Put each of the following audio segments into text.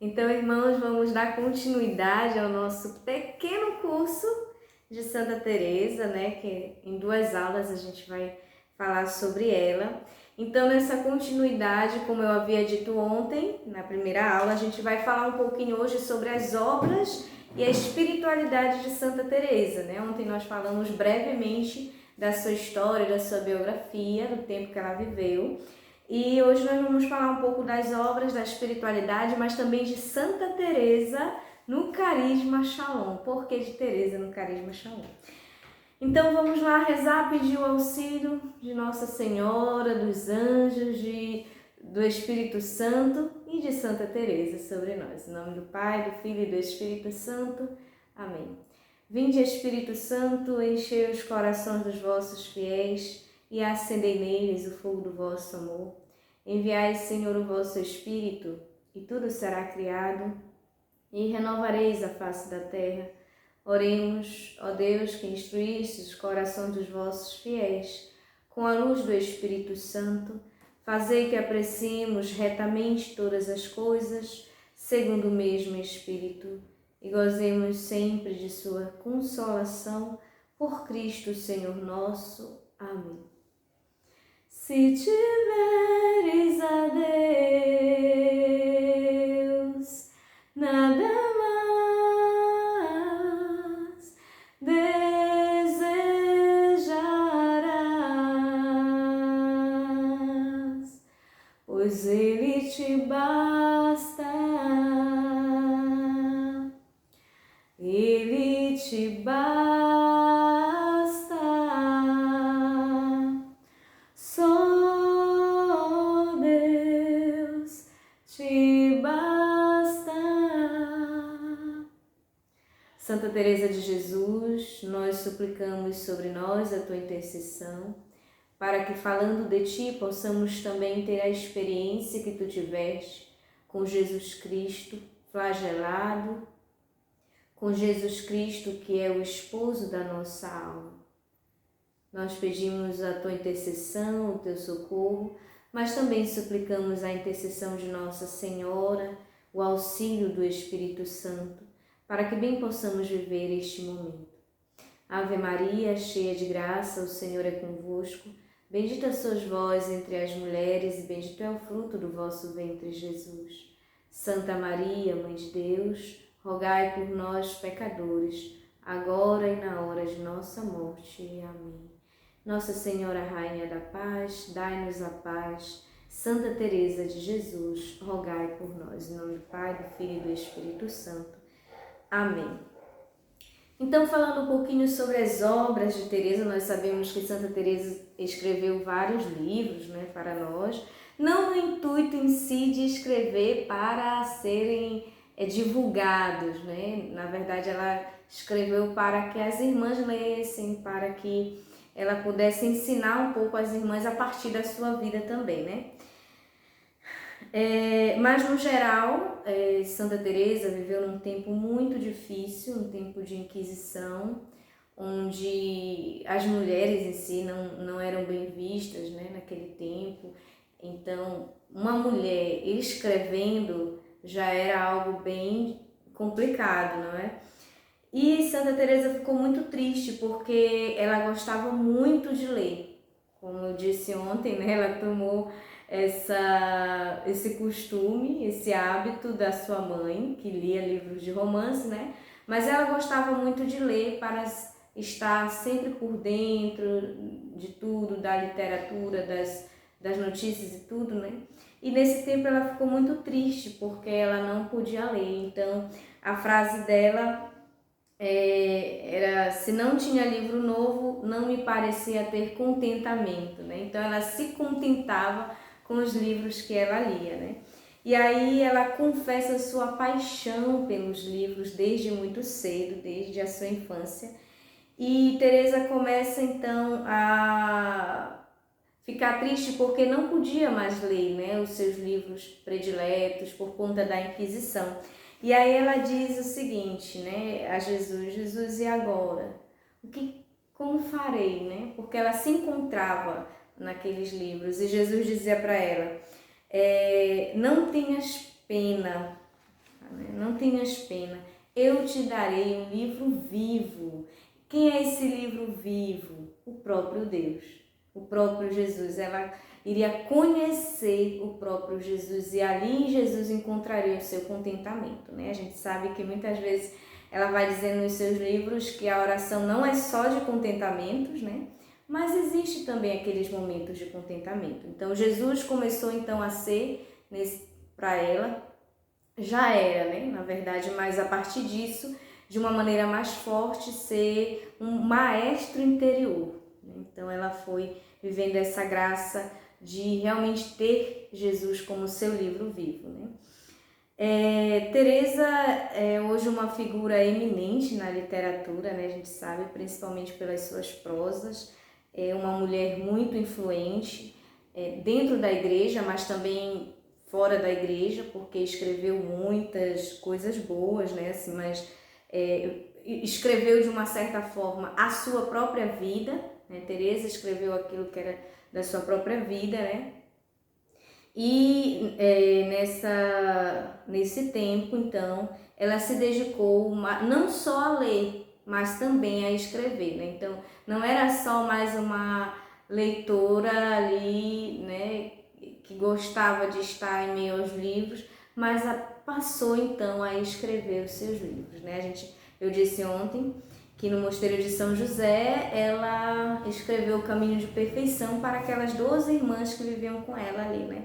Então, irmãos, vamos dar continuidade ao nosso pequeno curso de Santa Teresa, né? Que em 2 aulas a gente vai falar sobre ela. Então, nessa continuidade, como eu havia dito ontem, na primeira aula, a gente vai falar um pouquinho hoje sobre as obras e a espiritualidade de Santa Teresa, né? Ontem nós falamos brevemente da sua história, da sua biografia, do tempo que ela viveu. E hoje nós vamos falar um pouco das obras, da espiritualidade, mas também de Santa Teresa no Carisma Shalom. Por que de Teresa no Carisma Shalom? Então vamos lá rezar, pedir o auxílio de Nossa Senhora, dos anjos, do Espírito Santo e de Santa Teresa sobre nós. Em nome do Pai, do Filho e do Espírito Santo. Amém. Vinde, Espírito Santo, enchei os corações dos vossos fiéis e acendei neles o fogo do vosso amor. Enviai, Senhor, o vosso Espírito, e tudo será criado, e renovareis a face da terra. Oremos, ó Deus, que instruíste os corações dos vossos fiéis, com a luz do Espírito Santo, fazei que apreciemos retamente todas as coisas, segundo o mesmo Espírito, e gozemos sempre de sua consolação, por Cristo Senhor nosso. Amém. Se tiveres a Deus, nada mais desejarás, pois Ele te basta, Ele te basta. Santa Teresa de Jesus, nós suplicamos sobre nós a tua intercessão, para que, falando de ti, possamos também ter a experiência que tu tiveste com Jesus Cristo flagelado, com Jesus Cristo que é o esposo da nossa alma. Nós pedimos a tua intercessão, o teu socorro, mas também suplicamos a intercessão de Nossa Senhora, o auxílio do Espírito Santo, para que bem possamos viver este momento. Ave Maria, cheia de graça, o Senhor é convosco. Bendita sois vós entre as mulheres e bendito é o fruto do vosso ventre, Jesus. Santa Maria, Mãe de Deus, rogai por nós, pecadores, agora e na hora de nossa morte. Amém. Nossa Senhora, Rainha da Paz, dai-nos a paz. Santa Teresa de Jesus, rogai por nós. Em nome do Pai, do Filho e do Espírito Santo. Amém. Então, falando um pouquinho sobre as obras de Teresa, nós sabemos que Santa Teresa escreveu vários livros, né, para nós, não no intuito em si de escrever para serem divulgados, né? Na verdade, ela escreveu para que as irmãs lessem, para que ela pudesse ensinar um pouco as irmãs a partir da sua vida também, né? Mas no geral, Santa Teresa viveu num tempo muito difícil, um tempo de Inquisição, onde as mulheres em si não eram bem vistas, né, naquele tempo. Então, uma mulher escrevendo já era algo bem complicado, não é? E Santa Teresa ficou muito triste porque ela gostava muito de ler. Como eu disse ontem, né, ela tomou esse costume, esse hábito da sua mãe, que lia livros de romance, né? Mas ela gostava muito de ler para estar sempre por dentro de tudo, da literatura, das notícias e tudo, né? E nesse tempo ela ficou muito triste porque ela não podia ler. Então a frase dela era: se não tinha livro novo, não me parecia ter contentamento, né? Então ela se contentava com os livros que ela lia, né? E aí ela confessa sua paixão pelos livros desde muito cedo, desde a sua infância. E Teresa começa então a ficar triste porque não podia mais ler, né, os seus livros prediletos por conta da Inquisição. E aí ela diz o seguinte, né, a Jesus: Jesus, e agora? Como farei, né? Porque ela se encontrava naqueles livros e Jesus dizia para ela: não tenhas pena, né? Não tenhas pena, eu te darei um livro vivo. Quem é esse livro vivo? O próprio Deus, o próprio Jesus. Ela iria conhecer o próprio Jesus e ali em Jesus encontraria o seu contentamento, né? A gente sabe que muitas vezes ela vai dizendo nos seus livros que a oração não é só de contentamentos, né? Mas existe também aqueles momentos de contentamento. Então Jesus começou então a ser, para ela, já era, né? Na verdade, mas a partir disso, de uma maneira mais forte, ser um maestro interior. Então ela foi vivendo essa graça de realmente ter Jesus como seu livro vivo, né? Teresa é hoje uma figura eminente na literatura, né? A gente sabe, principalmente pelas suas prosas. É uma mulher muito influente dentro da igreja, mas também fora da igreja, porque escreveu muitas coisas boas, né? Assim, mas escreveu de uma certa forma a sua própria vida, né? Teresa escreveu aquilo que era da sua própria vida, né? E nesse tempo, então, ela se dedicou não só a ler, mas também a escrever, né? Então, não era só mais uma leitora ali, né, que gostava de estar em meio aos livros, mas passou então a escrever os seus livros, né? Eu disse ontem que no Mosteiro de São José ela escreveu o Caminho de Perfeição para aquelas 12 irmãs que viviam com ela ali, né?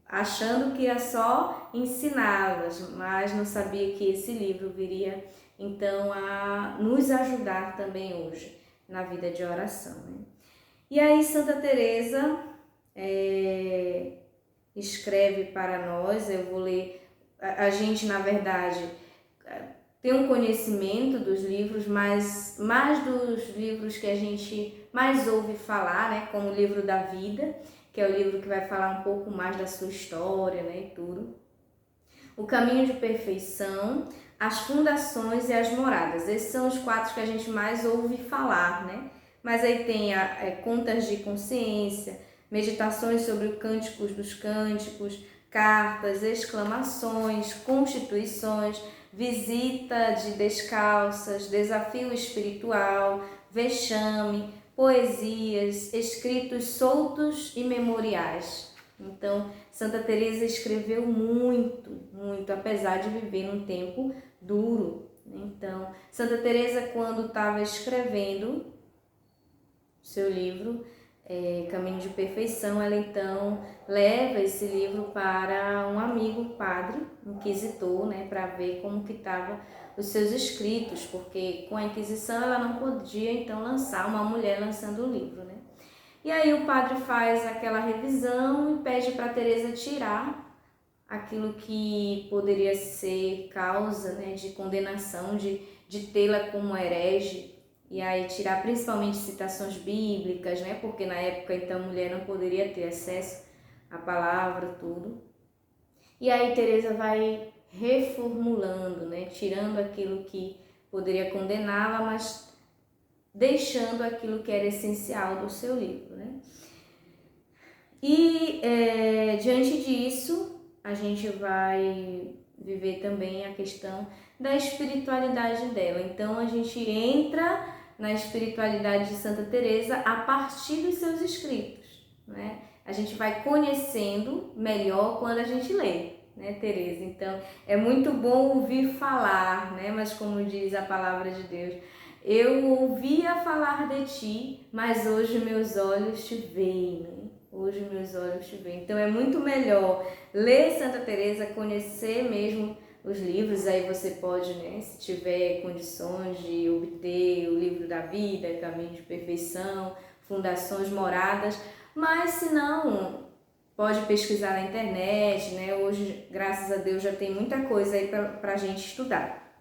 Achando que ia só ensiná-las, mas não sabia que esse livro viria então a nos ajudar também hoje na vida de oração, né? E aí Santa Teresa escreve para nós, eu vou ler, a gente na verdade tem um conhecimento dos livros, mas mais dos livros que a gente mais ouve falar, né, como o livro da vida, que é o livro que vai falar um pouco mais da sua história, né, e tudo. O Caminho de Perfeição, As Fundações e as Moradas. Esses são os 4 que a gente mais ouve falar, né? Mas aí tem Contas de Consciência, Meditações sobre o Cânticos dos Cânticos, Cartas, Exclamações, Constituições, Visita de Descalças, Desafio Espiritual, Vexame, Poesias, Escritos Soltos e Memoriais. Então, Santa Teresa escreveu muito, muito, apesar de viver num tempo duro. Então, Santa Teresa, quando estava escrevendo seu livro, Caminho de Perfeição, ela então leva esse livro para um amigo padre, inquisitor, né, para ver como que estavam os seus escritos, porque com a Inquisição ela não podia então lançar uma mulher lançando o livro, né? E aí o padre faz aquela revisão e pede para Teresa tirar aquilo que poderia ser causa, né, de condenação, de tê-la como herege. E aí tirar principalmente citações bíblicas, né? Porque na época então a mulher não poderia ter acesso à palavra, tudo. E aí Teresa vai reformulando, né? Tirando aquilo que poderia condená-la, mas deixando aquilo que era essencial do seu livro, né? E diante disso, a gente vai viver também a questão da espiritualidade dela. Então a gente entra na espiritualidade de Santa Teresa a partir dos seus escritos, né? A gente vai conhecendo melhor quando a gente lê, né, Teresa? Então é muito bom ouvir falar, né? Mas como diz a palavra de Deus, eu ouvia falar de ti, mas hoje meus olhos te veem, né? Hoje meus olhos te veem. Então é muito melhor ler Santa Teresa, conhecer mesmo os livros. Aí você pode, né, se tiver condições de obter o livro da vida, Caminho de Perfeição, Fundações, Moradas, mas se não, pode pesquisar na internet, né? Hoje, graças a Deus, já tem muita coisa aí para a gente estudar.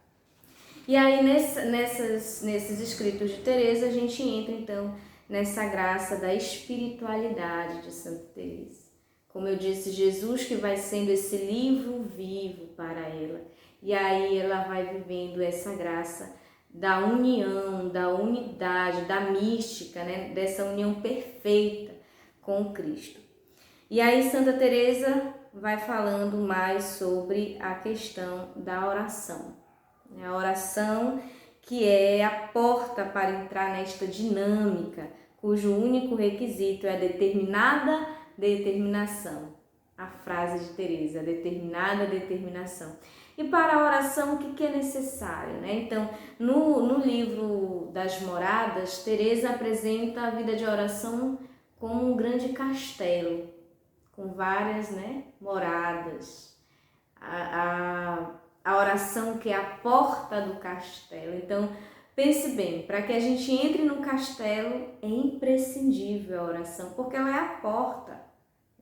E aí nesses escritos de Teresa a gente entra então nessa graça da espiritualidade de Santa Teresa. Como eu disse, Jesus que vai sendo esse livro vivo para ela. E aí ela vai vivendo essa graça da união, da unidade, da mística, né? Dessa união perfeita com Cristo. E aí Santa Teresa vai falando mais sobre a questão da oração. A oração que é a porta para entrar nesta dinâmica, cujo único requisito é a determinada determinação. A frase de Teresa, determinada determinação. E para a oração, o que é necessário, né? Então, no livro das Moradas, Teresa apresenta a vida de oração como um grande castelo, com várias, né, moradas. A oração que é a porta do castelo. Então, pense bem, para que a gente entre no castelo é imprescindível a oração, porque ela é a porta.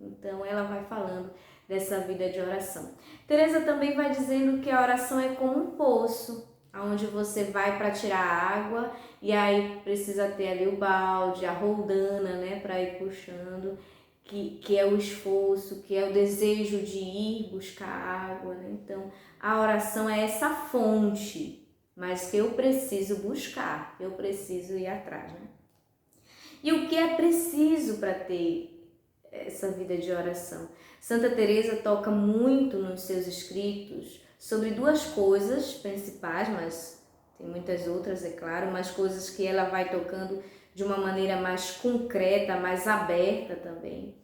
Então, ela vai falando dessa vida de oração. Teresa também vai dizendo que a oração é como um poço, onde você vai para tirar água e aí precisa ter ali o balde, a roldana, né, para ir puxando, que é o esforço, que é o desejo de ir buscar água, né? Então, a oração é essa fonte, mas que eu preciso buscar, eu preciso ir atrás, né? E o que é preciso para ter essa vida de oração? Santa Teresa toca muito nos seus escritos sobre duas coisas principais, mas tem muitas outras, é claro, mas coisas que ela vai tocando de uma maneira mais concreta, mais aberta também,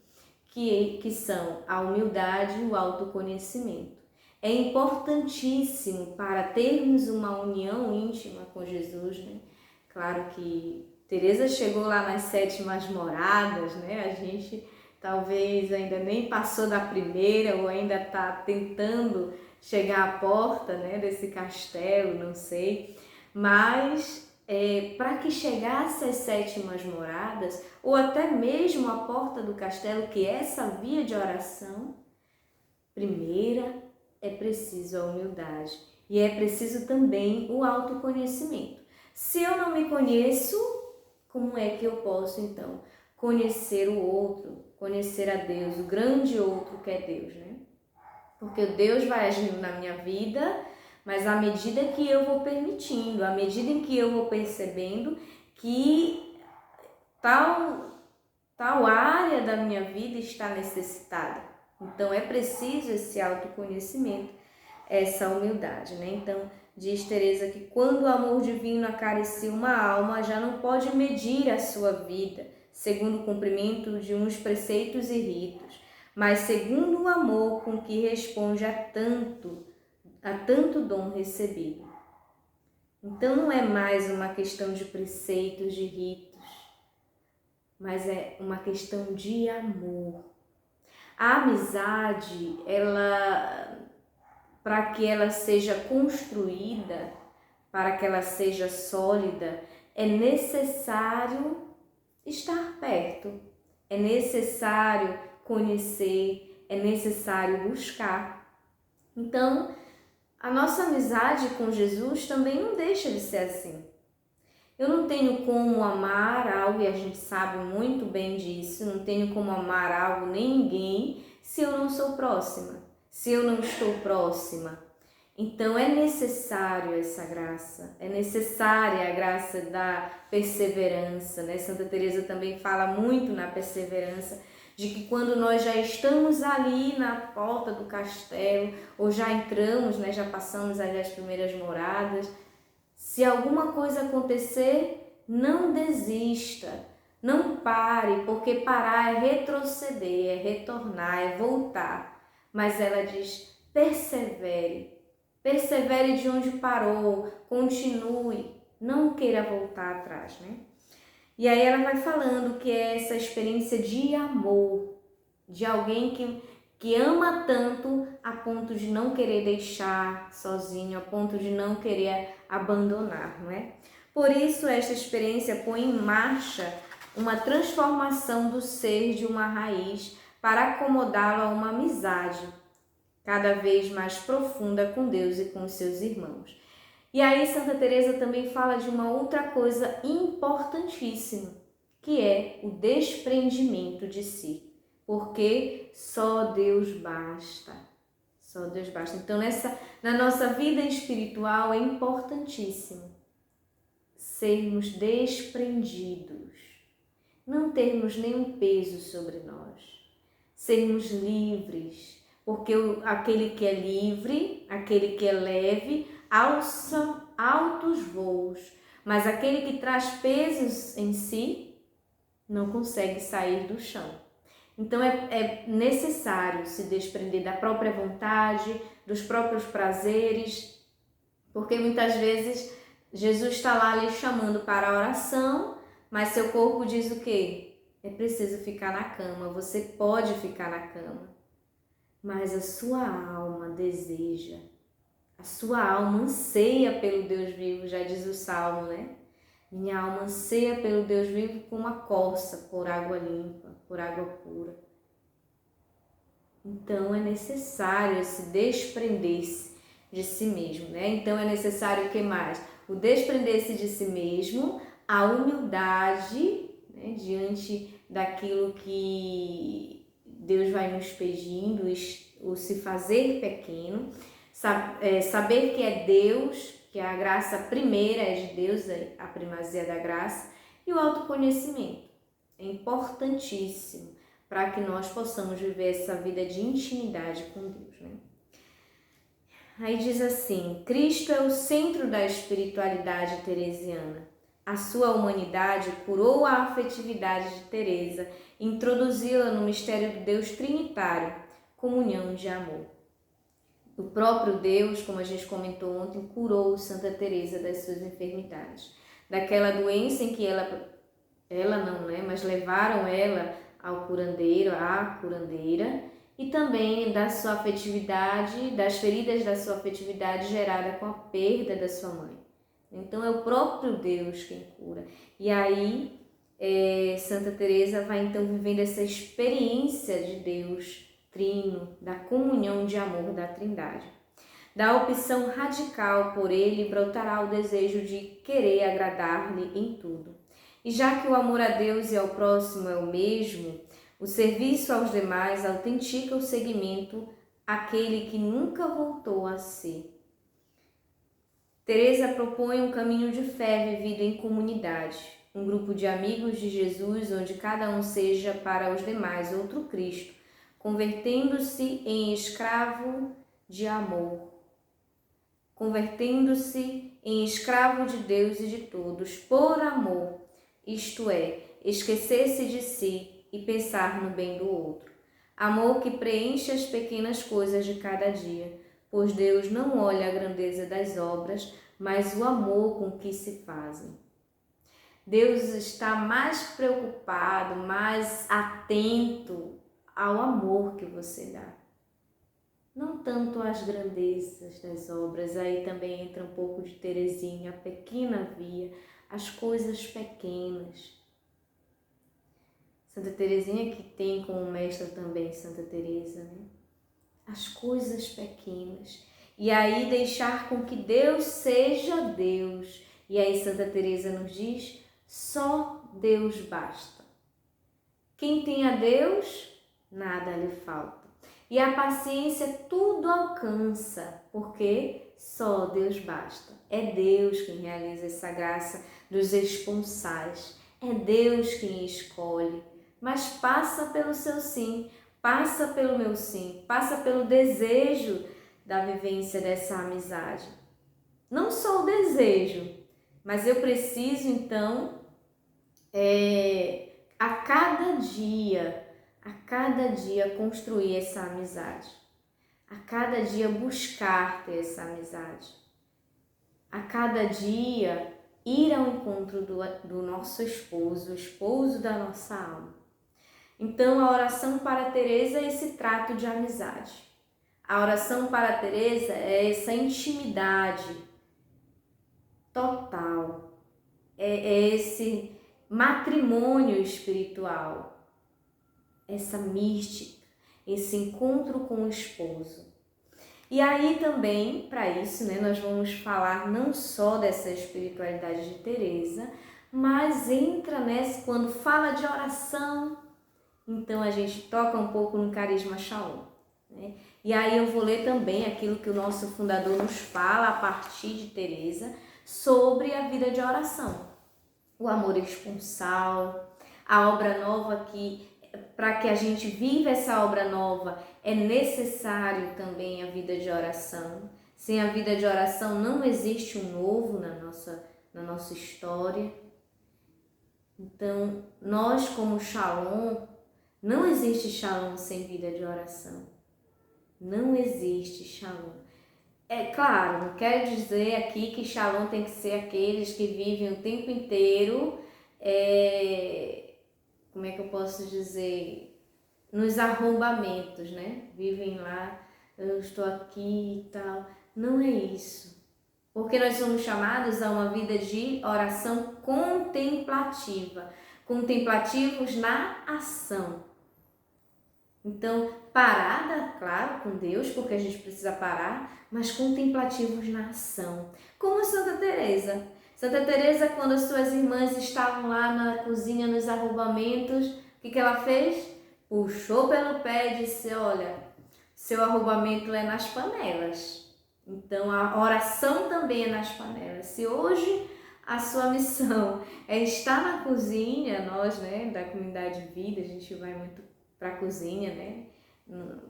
que são a humildade e o autoconhecimento. É importantíssimo para termos uma união íntima com Jesus, né? Claro que Teresa chegou lá nas 7 moradas, né? A gente talvez ainda nem passou da primeira ou ainda está tentando chegar à porta, né, desse castelo, não sei. Mas para que chegasse às 7 moradas, ou até mesmo à porta do castelo, que é essa via de oração, primeira é preciso a humildade e é preciso também o autoconhecimento. Se eu não me conheço, como é que eu posso então conhecer o outro, conhecer a Deus, o grande outro que é Deus, né? Porque Deus vai agindo na minha vida, mas à medida que eu vou permitindo, à medida em que eu vou percebendo que tal área da minha vida está necessitada. Então é preciso esse autoconhecimento, essa humildade, né? Então diz Teresa que quando o amor divino acaricia uma alma, já não pode medir a sua vida segundo o cumprimento de uns preceitos e ritos, mas segundo o amor com que responde a tanto dom recebido. Então não é mais uma questão de preceitos, de ritos, mas é uma questão de amor. A amizade, para que ela seja construída, para que ela seja sólida, é necessário estar perto, é necessário conhecer, é necessário buscar. Então, a nossa amizade com Jesus também não deixa de ser assim. Eu não tenho como amar algo, e a gente sabe muito bem disso, não tenho como amar algo nem ninguém se eu não sou próxima, se eu não estou próxima. Então é necessário essa graça, é necessária a graça da perseverança, né? Santa Teresa também fala muito na perseverança, de que quando nós já estamos ali na porta do castelo, ou já entramos, né, já passamos ali as primeiras moradas, se alguma coisa acontecer, não desista, não pare, porque parar é retroceder, é retornar, é voltar. Mas ela diz, persevere de onde parou, continue, não queira voltar atrás, né? E aí ela vai falando que é essa experiência de amor, de alguém que ama tanto a ponto de não querer deixar sozinho, a ponto de não querer abandonar, não é? Por isso, esta experiência põe em marcha uma transformação do ser de uma raiz para acomodá-lo a uma amizade cada vez mais profunda com Deus e com os seus irmãos. E aí Santa Teresa também fala de uma outra coisa importantíssima, que é o desprendimento de si. Porque só Deus basta. Só Deus basta. Então, na nossa vida espiritual é importantíssimo sermos desprendidos, não termos nenhum peso sobre nós, sermos livres, porque aquele que é livre, aquele que é leve, alça altos voos, mas aquele que traz pesos em si não consegue sair do chão. Então é necessário se desprender da própria vontade, dos próprios prazeres, porque muitas vezes Jesus está lá lhe chamando para a oração, mas seu corpo diz o quê? É preciso ficar na cama, você pode ficar na cama, mas a sua alma deseja, a sua alma anseia pelo Deus vivo, já diz o Salmo, né? Minha alma anseia pelo Deus vivo como a corça por água limpa, por água pura. Então é necessário se desprender-se de si mesmo, né? Então é necessário o que mais? O desprender-se de si mesmo, a humildade, né? Diante daquilo que Deus vai nos pedindo, o se fazer pequeno, saber que é Deus, que a graça primeira é de Deus, a primazia da graça, e o autoconhecimento. É importantíssimo para que nós possamos viver essa vida de intimidade com Deus, né? Aí diz assim: Cristo é o centro da espiritualidade teresiana. A sua humanidade curou a afetividade de Teresa, introduzi-la no mistério do Deus trinitário, comunhão de amor. O próprio Deus, como a gente comentou ontem, curou Santa Teresa das suas enfermidades, daquela doença em que ela não, né, mas levaram ela ao curandeiro, à curandeira, e também da sua afetividade, das feridas da sua afetividade gerada com a perda da sua mãe. Então é o próprio Deus quem cura. E aí Santa Teresa vai então vivendo essa experiência de Deus trino, da comunhão de amor da Trindade. Da opção radical por ele brotará o desejo de querer agradar-lhe em tudo. E já que o amor a Deus e ao próximo é o mesmo, o serviço aos demais autentica o seguimento àquele que nunca voltou a ser. Teresa propõe um caminho de fé vivido em comunidade, um grupo de amigos de Jesus onde cada um seja para os demais outro Cristo, convertendo-se em escravo de amor, convertendo-se em escravo de Deus e de todos, por amor, isto é, esquecer-se de si e pensar no bem do outro. Amor que preenche as pequenas coisas de cada dia, pois Deus não olha a grandeza das obras, mas o amor com que se fazem. Deus está mais preocupado, mais atento ao amor que você dá. Não tanto às grandezas das obras, aí também entra um pouco de Teresinha, a pequena via, as coisas pequenas. Santa Teresinha que tem como mestra também Santa Teresa, né? As coisas pequenas. E aí deixar com que Deus seja Deus. E aí Santa Teresa nos diz, só Deus basta. Quem tem a Deus, nada lhe falta. E a paciência tudo alcança, porque só Deus basta. É Deus quem realiza essa graça dos esponsais. É Deus quem escolhe, mas passa pelo seu sim, passa pelo meu sim, passa pelo desejo da vivência dessa amizade. Não só o desejo, mas eu preciso então, a cada dia construir essa amizade, a cada dia buscar ter essa amizade, a cada dia ir ao encontro do nosso esposo, o esposo da nossa alma. Então a oração para Teresa é esse trato de amizade. A oração para Teresa é essa intimidade total, é esse matrimônio espiritual, essa mística, esse encontro com o esposo. E aí também, para isso, né, nós vamos falar não só dessa espiritualidade de Teresa, mas entra nessa, quando fala de oração, então a gente toca um pouco no carisma Shalom, né? E aí eu vou ler também aquilo que o nosso fundador nos fala a partir de Teresa sobre a vida de oração. O amor esponsal, a obra nova que para que a gente viva essa obra nova, é necessário também a vida de oração. Sem a vida de oração não existe um novo na nossa história. Então, nós como Shalom, não existe Shalom sem vida de oração. Não existe Shalom. É claro, não quero dizer aqui que Shalom tem que ser aqueles que vivem o tempo inteiro, como é que eu posso dizer, nos arrombamentos, né? Vivem lá, eu estou aqui e tal. Não é isso. Porque nós somos chamados a uma vida de oração contemplativa, contemplativos na ação. Então, parada, claro, com Deus, porque a gente precisa parar, mas contemplativos na ação. Como Santa Teresa. Santa Teresa, quando as suas irmãs estavam lá na cozinha, nos arrombamentos, o que ela fez? Puxou pelo pé e disse, olha, seu arrombamento é nas panelas. Então, a oração também é nas panelas. Se hoje a sua missão é estar na cozinha, nós, né, da comunidade de vida, a gente vai muito para a cozinha, né?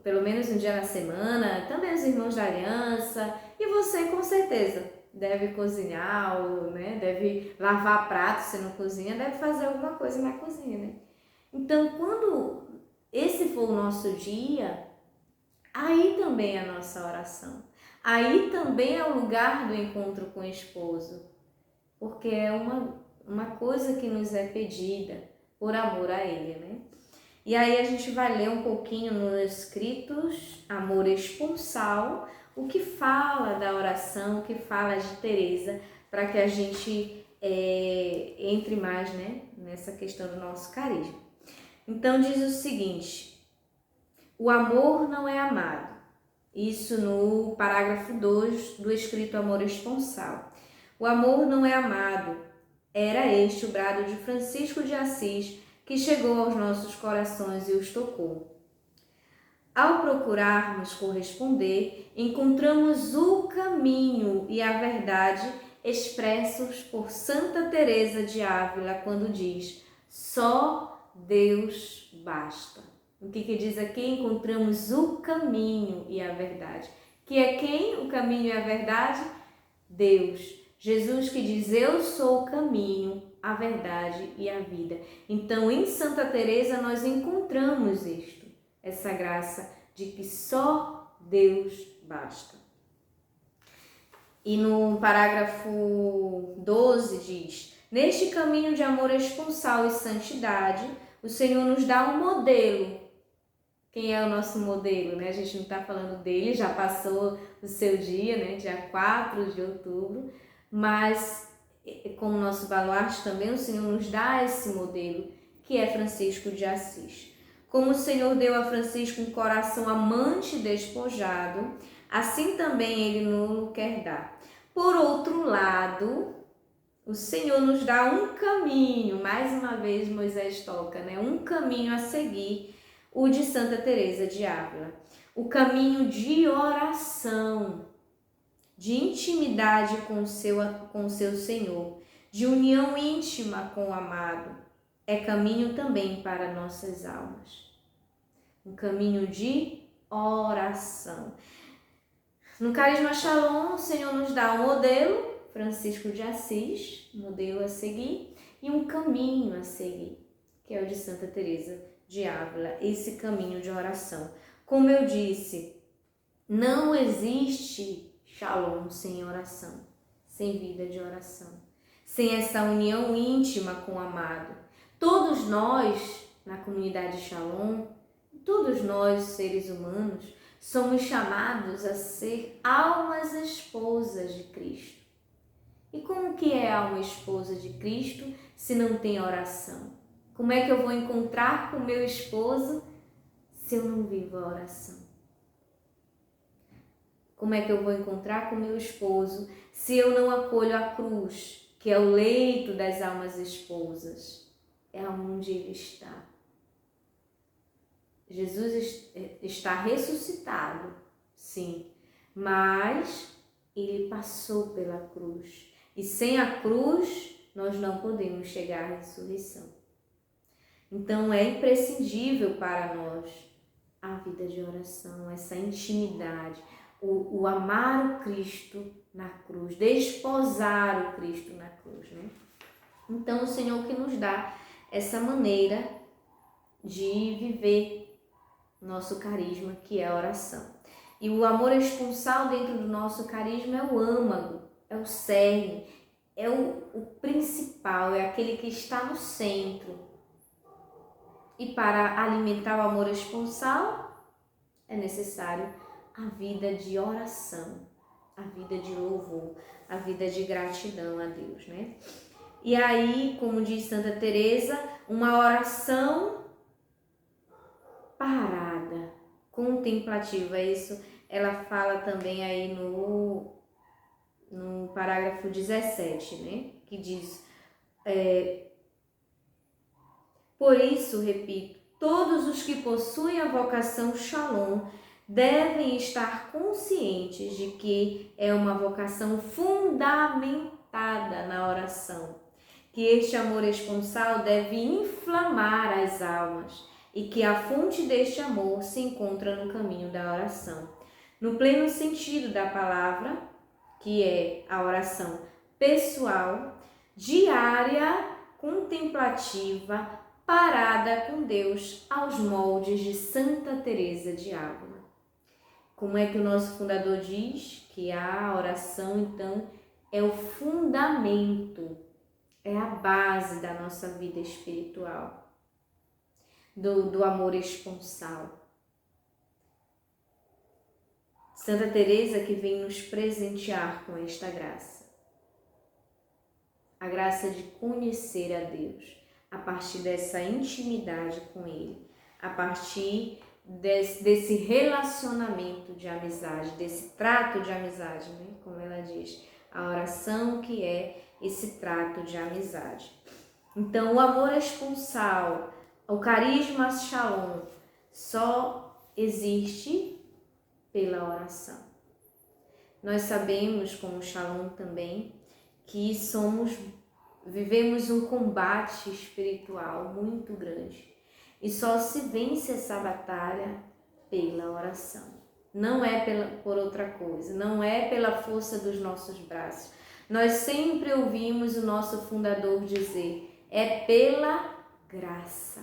Pelo menos um dia na semana, também os irmãos da aliança, e você com certeza deve cozinhar, ou, né, deve lavar prato se não cozinha, deve fazer alguma coisa na cozinha, né? Então, quando esse for o nosso dia, aí também é a nossa oração. Aí também é o lugar do encontro com o esposo, porque é uma coisa que nos é pedida por amor a ele, né? E aí a gente vai ler um pouquinho nos escritos Amor Esponsal, o que fala da oração, o que fala de Teresa, para que a gente entre mais, né, nessa questão do nosso carisma. Então diz o seguinte, o amor não é amado. Isso no parágrafo 2 do escrito Amor Esponsal. O amor não é amado. Era este o brado de Francisco de Assis, que chegou aos nossos corações e os tocou. Ao procurarmos corresponder, encontramos o caminho e a verdade expressos por Santa Teresa de Ávila quando diz: só Deus basta. O que diz aqui? Encontramos o caminho e a verdade. Que é quem? O caminho e a verdade? Deus. Jesus que diz: eu sou o caminho, a verdade e a vida. Então, em Santa Teresa nós encontramos isto, essa graça de que só Deus basta. E no parágrafo 12 diz: neste caminho de amor esponsal e santidade, o Senhor nos dá um modelo. Quem é o nosso modelo, né? A gente não está falando dele, já passou o seu dia, né? Dia 4 de outubro, mas como nosso baluarte também, o Senhor nos dá esse modelo, que é Francisco de Assis. Como o Senhor deu a Francisco um coração amante e despojado, assim também Ele nos quer dar. Por outro lado, o Senhor nos dá um caminho, mais uma vez Moisés toca, né? Um caminho a seguir, o de Santa Teresa de Ávila. O caminho de oração, de intimidade com o seu Senhor, de união íntima com o amado, é caminho também para nossas almas. Um caminho de oração. No Carisma Shalom, o Senhor nos dá um modelo, Francisco de Assis, modelo a seguir, e um caminho a seguir, que é o de Santa Teresa de Ávila, esse caminho de oração. Como eu disse, não existe Shalom sem oração, sem vida de oração, sem essa união íntima com o amado. Todos nós, na comunidade Shalom, todos nós, seres humanos, somos chamados a ser almas esposas de Cristo. E como que é alma esposa de Cristo se não tem oração? Como é que eu vou encontrar com meu esposo se eu não vivo a oração? Como é que eu vou encontrar com meu esposo se eu não acolho a cruz, que é o leito das almas esposas? É onde ele está. Jesus está ressuscitado, sim, mas ele passou pela cruz. E sem a cruz, nós não podemos chegar à ressurreição. Então é imprescindível para nós a vida de oração, essa intimidade, o amar o Cristo na cruz, desposar o Cristo na cruz, né? Então o Senhor que nos dá essa maneira de viver nosso carisma, que é a oração. E o amor esponsal dentro do nosso carisma é o âmago, é o cerne, é o principal, é aquele que está no centro. E para alimentar o amor esponsal é necessário a vida de oração, a vida de louvor, a vida de gratidão a Deus, né? E aí, como diz Santa Teresa, uma oração parada, contemplativa. Isso ela fala também aí no parágrafo 17, né? Que diz, por isso, repito, todos os que possuem a vocação Shalom devem estar conscientes de que é uma vocação fundamentada na oração, que este amor esponsal deve inflamar as almas e que a fonte deste amor se encontra no caminho da oração. No pleno sentido da palavra, que é a oração pessoal, diária, contemplativa, parada com Deus aos moldes de Santa Teresa de Ávila. Como é que o nosso fundador diz? Que a oração, então, é o fundamento, é a base da nossa vida espiritual, do amor esponsal. Santa Teresa que vem nos presentear com esta graça. A graça de conhecer a Deus a partir dessa intimidade com Ele, a partir desse relacionamento de amizade, desse trato de amizade, né? Como ela diz, a oração que é esse trato de amizade. Então, o amor esponsal, o carisma Shalom, só existe pela oração. Nós sabemos, como Shalom também, que vivemos um combate espiritual muito grande. E só se vence essa batalha pela oração. Não é por outra coisa, não é pela força dos nossos braços. Nós sempre ouvimos o nosso fundador dizer, é pela graça.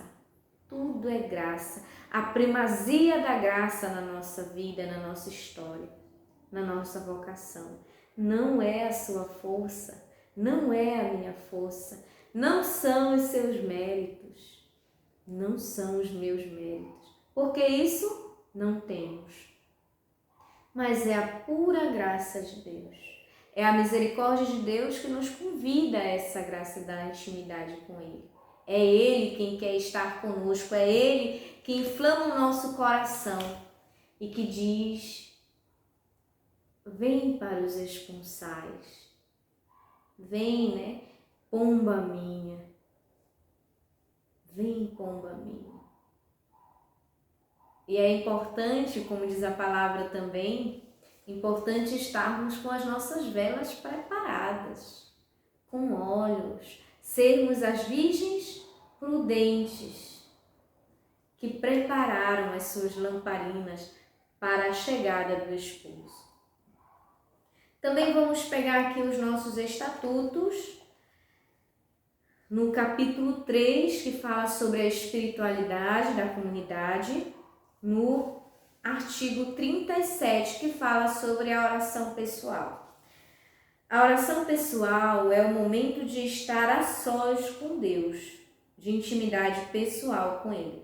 Tudo é graça. A primazia da graça na nossa vida, na nossa história, na nossa vocação. Não é a sua força, não é a minha força, não são os seus méritos. Não são os meus méritos, porque isso não temos. Mas é a pura graça de Deus. É a misericórdia de Deus que nos convida a essa graça da intimidade com Ele. É Ele quem quer estar conosco, é Ele que inflama o nosso coração e que diz, vem para os esponsais, vem, né, pomba minha. Vem, pomba minha. E é importante, como diz a palavra também, importante estarmos com as nossas velas preparadas, com óleos, sermos as virgens prudentes que prepararam as suas lamparinas para a chegada do esposo. Também vamos pegar aqui os nossos estatutos, no capítulo 3, que fala sobre a espiritualidade da comunidade, no artigo 37, que fala sobre a oração pessoal. A oração pessoal é o momento de estar a sós com Deus, de intimidade pessoal com Ele.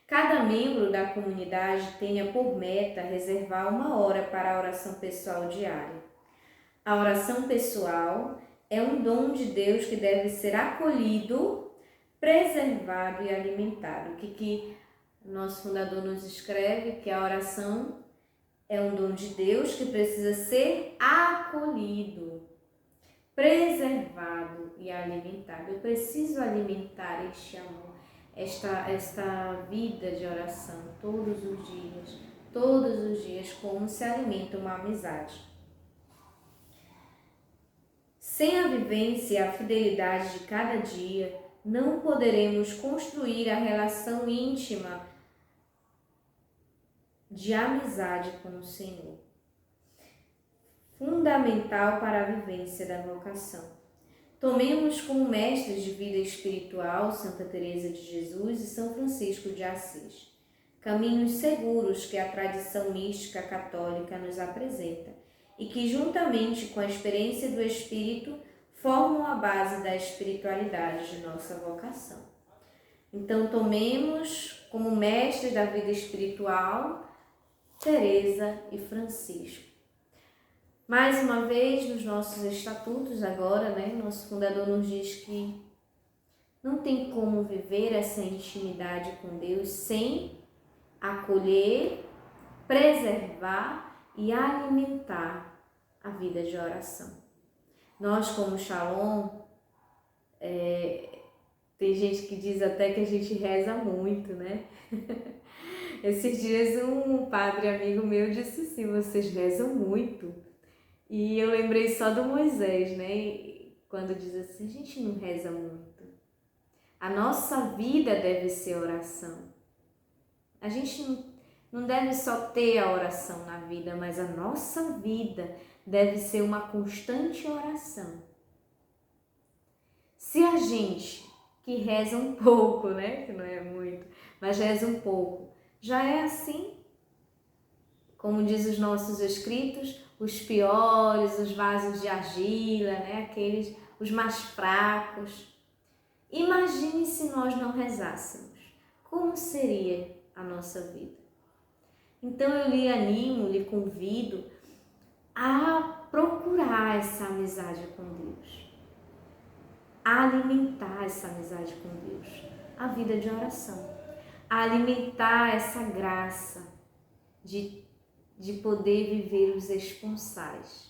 Cada membro da comunidade tenha por meta reservar 1 hora para a oração pessoal diária. A oração pessoal é um dom de Deus que deve ser acolhido, preservado e alimentado. O que nosso fundador nos escreve? Que a oração é um dom de Deus que precisa ser acolhido, preservado e alimentado. Eu preciso alimentar este amor, esta vida de oração todos os dias, como se alimenta uma amizade. Sem a vivência e a fidelidade de cada dia, não poderemos construir a relação íntima de amizade com o Senhor, fundamental para a vivência da vocação. Tomemos como mestres de vida espiritual Santa Teresa de Jesus e São Francisco de Assis, caminhos seguros que a tradição mística católica nos apresenta e que, juntamente com a experiência do Espírito, formam a base da espiritualidade de nossa vocação. Então, tomemos como mestres da vida espiritual Teresa e Francisco. Mais uma vez, nos nossos estatutos agora, nosso fundador nos diz que não tem como viver essa intimidade com Deus sem acolher, preservar e alimentar a vida de oração. Nós, como Shalom, tem gente que diz até que a gente reza muito, né? Esses dias um padre amigo meu disse assim, vocês rezam muito. E eu lembrei só do Moisés, quando diz assim, a gente não reza muito. A nossa vida deve ser oração. A gente não deve só ter a oração na vida, mas a nossa vida deve ser uma constante oração. Se a gente que reza um pouco, que não é muito, mas reza um pouco, já é assim, como diz os nossos escritos, os piores, os vasos de argila, aqueles, os mais fracos. Imagine se nós não rezássemos. Como seria a nossa vida? Então eu lhe animo, lhe convido a procurar essa amizade com Deus, a alimentar essa amizade com Deus, a vida de oração, a alimentar essa graça de poder viver os esponsais.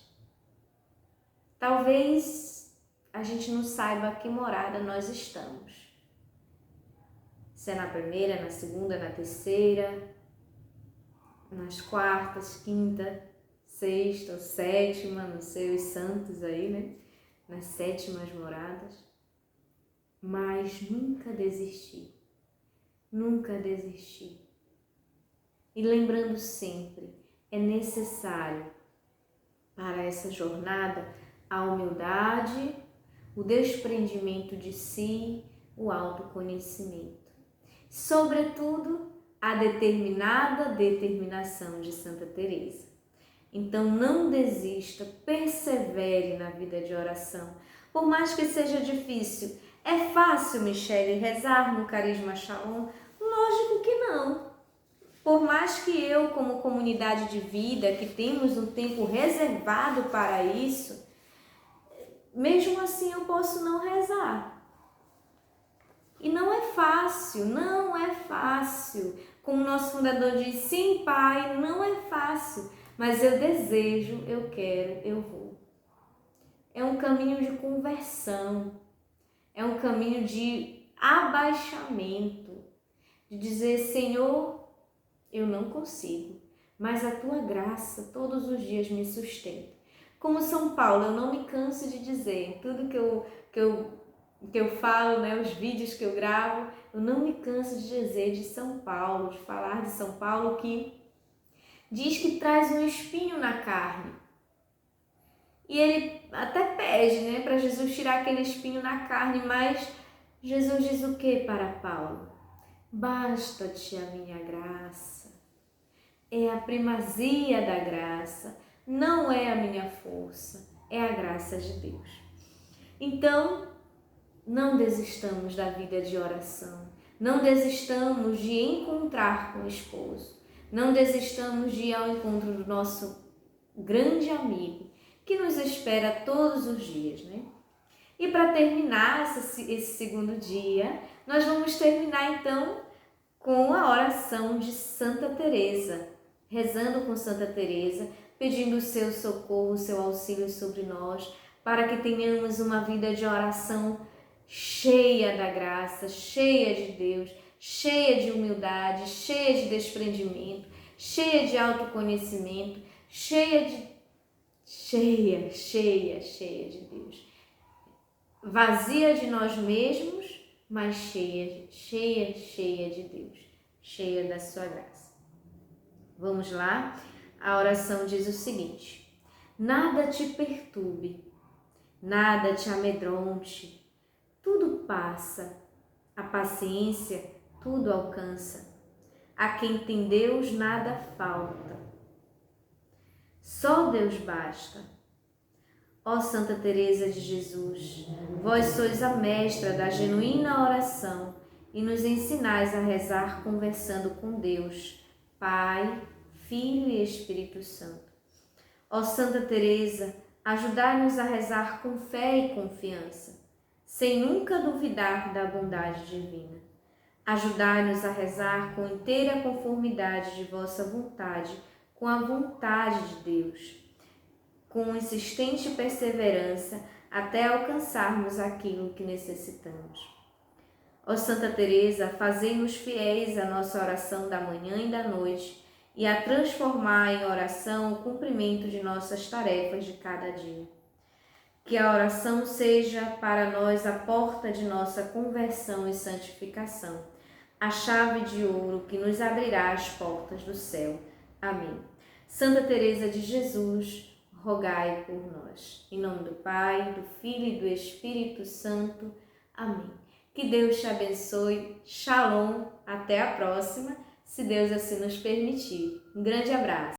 Talvez a gente não saiba a que morada nós estamos. Se é na primeira, na segunda, na terceira, nas quartas, quinta, sexta ou sétima, não sei os santos aí, nas sétimas moradas. Mas nunca desistir. Nunca desistir. E lembrando sempre, é necessário para essa jornada a humildade, o desprendimento de si, o autoconhecimento. Sobretudo, a determinada determinação de Santa Teresa. Então, não desista, persevere na vida de oração. Por mais que seja difícil, é fácil, Michele, rezar no Carisma Shalom? Lógico que não. Por mais que eu, como comunidade de vida, que temos um tempo reservado para isso, mesmo assim eu posso não rezar. E não é fácil, não é fácil. Como nosso fundador diz, sim, Pai, não é fácil, mas eu desejo, eu quero, eu vou. É um caminho de conversão, é um caminho de abaixamento, de dizer, Senhor, eu não consigo, mas a Tua graça todos os dias me sustenta. Como São Paulo, eu não me canso de dizer, tudo que eu falo, os vídeos que eu gravo, eu não me canso de dizer de São Paulo, de falar de São Paulo, que diz que traz um espinho na carne. E ele até pede, para Jesus tirar aquele espinho na carne, mas Jesus diz o que para Paulo? Basta-te a minha graça. É a primazia da graça, não é a minha força, é a graça de Deus. Então, não desistamos da vida de oração, não desistamos de encontrar com o esposo, não desistamos de ir ao encontro do nosso grande amigo, que nos espera todos os dias, E para terminar esse segundo dia, nós vamos terminar então com a oração de Santa Teresa, rezando com Santa Teresa, pedindo o seu socorro, o seu auxílio sobre nós, para que tenhamos uma vida de oração cheia da graça, cheia de Deus, cheia de humildade, cheia de desprendimento, cheia de autoconhecimento, cheia de Deus. Vazia de nós mesmos, mas cheia, cheia, cheia de Deus, cheia da sua graça. Vamos lá? A oração diz o seguinte: nada te perturbe, nada te amedronte, tudo passa, a paciência tudo alcança. A quem tem Deus nada falta. Só Deus basta. Ó Santa Teresa de Jesus, vós sois a mestra da genuína oração e nos ensinais a rezar conversando com Deus, Pai, Filho e Espírito Santo. Ó Santa Teresa, ajudai-nos a rezar com fé e confiança, sem nunca duvidar da bondade divina. Ajudai-nos a rezar com inteira conformidade de vossa vontade, com a vontade de Deus, com insistente perseverança até alcançarmos aquilo que necessitamos. Ó Santa Teresa, fazei-nos fiéis à nossa oração da manhã e da noite e a transformar em oração o cumprimento de nossas tarefas de cada dia. Que a oração seja para nós a porta de nossa conversão e santificação, a chave de ouro que nos abrirá as portas do céu. Amém. Santa Teresa de Jesus, rogai por nós. Em nome do Pai, do Filho e do Espírito Santo. Amém. Que Deus te abençoe. Shalom. Até a próxima, se Deus assim nos permitir. Um grande abraço.